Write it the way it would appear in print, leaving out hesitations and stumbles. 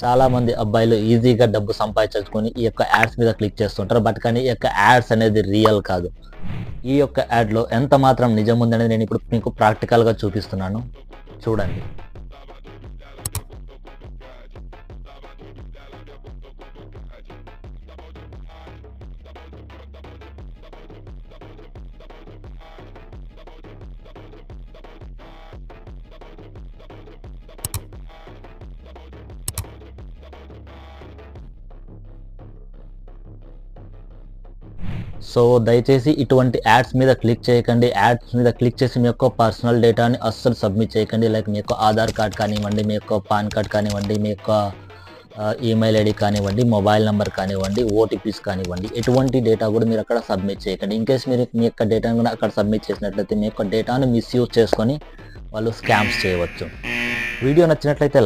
చాలామంది అబ్బాయిలు ఈజీగా డబ్బు సంపాదించుకొని ఈ యొక్క యాడ్స్ మీద క్లిక్ చేస్తుంటారు. బట్ కానీ ఈ యొక్క యాడ్స్ అనేది రియల్ కాదు. ఈ యొక్క యాడ్‌లో ఎంత మాత్రం నిజం ఉందనేది నేను ఇప్పుడు మీకు ప్రాక్టికల్‌గా చూపిస్తున్నాను. చూడండి. సో దయచేసి ఇటువంటి యాడ్స్ మీద క్లిక్ చేయకండి. యాడ్స్ మీద క్లిక్ చేసి మీ యొక్క పర్సనల్ డేటాని అస్సలు సబ్మిట్ చేయకండి. లైక్ మీ యొక్క ఆధార్ కార్డ్ కానివ్వండి, మీ యొక్క పాన్ కార్డ్ కానివ్వండి, మీ యొక్క ఈమెయిల్ ఐడి కానివ్వండి, మొబైల్ నంబర్ కానివ్వండి, ఓటీపీస్ కానివ్వండి, ఎటువంటి డేటా కూడా మీరు అక్కడ సబ్మిట్ చేయకండి. ఇన్‌కేస్ మీరు మీ యొక్క డేటాను కూడా అక్కడ సబ్మిట్ చేసినట్లయితే మీ యొక్క డేటాను మిస్‌యూజ్ చేసుకొని వాళ్ళు స్కామ్స్ చేయవచ్చు. వీడియో నచ్చినట్లయితే